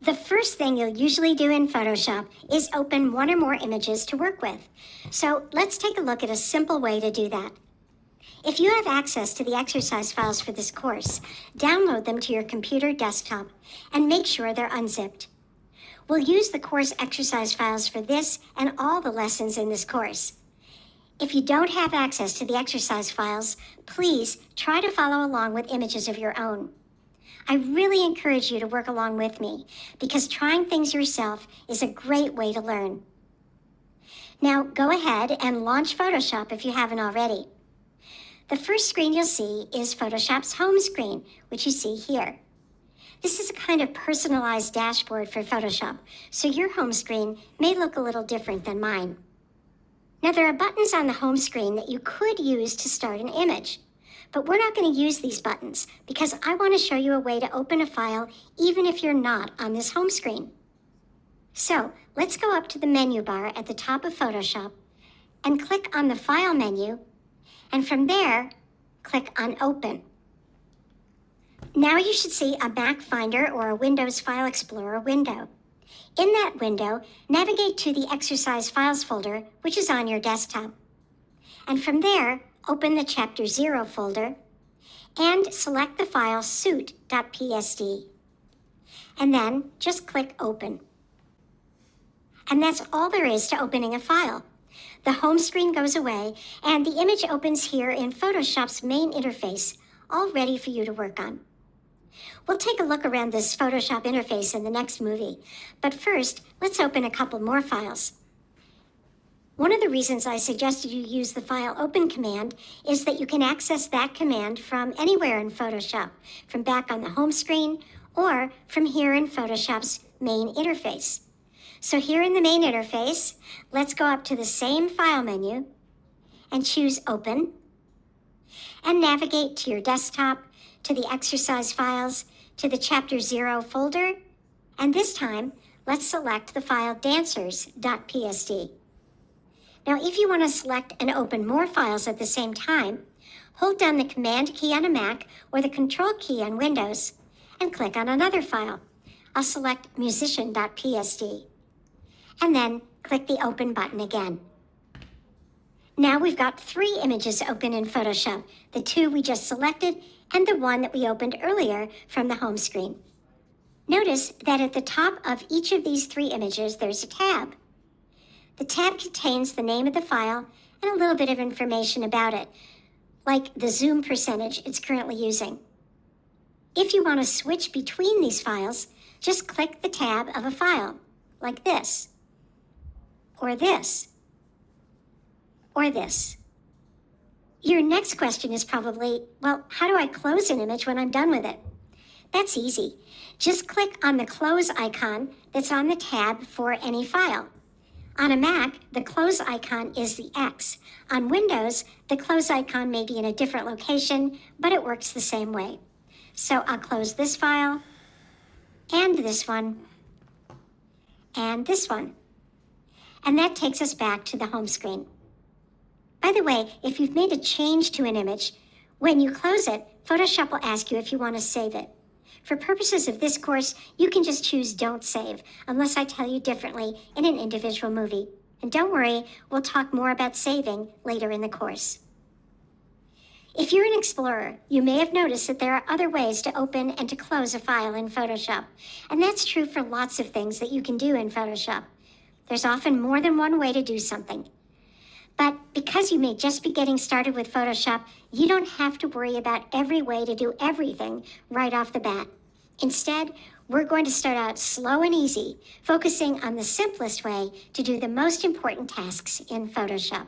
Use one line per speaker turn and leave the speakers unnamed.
The first thing you'll usually do in Photoshop is open one or more images to work with. So let's take a look at a simple way to do that. If you have access to the exercise files for this course, download them to your computer desktop and make sure they're unzipped. We'll use the course exercise files for this and all the lessons in this course. If you don't have access to the exercise files, please try to follow along with images of your own. I really encourage you to work along with me because trying things yourself is a great way to learn. Now go ahead and launch Photoshop if you haven't already. The first screen you'll see is Photoshop's home screen, which you see here. This is a kind of personalized dashboard for Photoshop, so your home screen may look a little different than mine. Now there are buttons on the home screen that you could use to start an image. But we're not going to use these buttons because I want to show you a way to open a file even if you're not on this home screen. So let's go up to the menu bar at the top of Photoshop and click on the File menu, and from there, click on Open. Now you should see a Mac Finder or a Windows File Explorer window. In that window, navigate to the Exercise Files folder, which is on your desktop. And from there, open the Chapter 0 folder and select the file suit.psd. And then just click Open. And that's all there is to opening a file. The home screen goes away and the image opens here in Photoshop's main interface, all ready for you to work on. We'll take a look around this Photoshop interface in the next movie, but first, let's open a couple more files. One of the reasons I suggested you use the File Open command is that you can access that command from anywhere in Photoshop, from back on the home screen or from here in Photoshop's main interface. So here in the main interface, let's go up to the same File menu and choose Open and navigate to your desktop, to the exercise files, to the Chapter 0 folder, and this time, let's select the file dancers.psd. Now, if you want to select and open more files at the same time, hold down the Command key on a Mac or the Control key on Windows and click on another file. I'll select musician.psd and then click the Open button again. Now we've got 3 images open in Photoshop, the 2 we just selected and the one that we opened earlier from the home screen. Notice that at the top of each of these 3 images, there's a tab. The tab contains the name of the file and a little bit of information about it, like the zoom percentage it's currently using. If you want to switch between these files, just click the tab of a file, like this, or this, or this. Your next question is probably, well, how do I close an image when I'm done with it? That's easy. Just click on the close icon that's on the tab for any file. On a Mac, the close icon is the X. On Windows, the close icon may be in a different location, but it works the same way. So I'll close this file, and this one, and this one. And that takes us back to the home screen. By the way, if you've made a change to an image, when you close it, Photoshop will ask you if you want to save it. For purposes of this course, you can just choose Don't Save, unless I tell you differently in an individual movie. And don't worry, we'll talk more about saving later in the course. If you're an explorer, you may have noticed that there are other ways to open and to close a file in Photoshop. And that's true for lots of things that you can do in Photoshop. There's often more than one way to do something. But because you may just be getting started with Photoshop, you don't have to worry about every way to do everything right off the bat. Instead, we're going to start out slow and easy, focusing on the simplest way to do the most important tasks in Photoshop.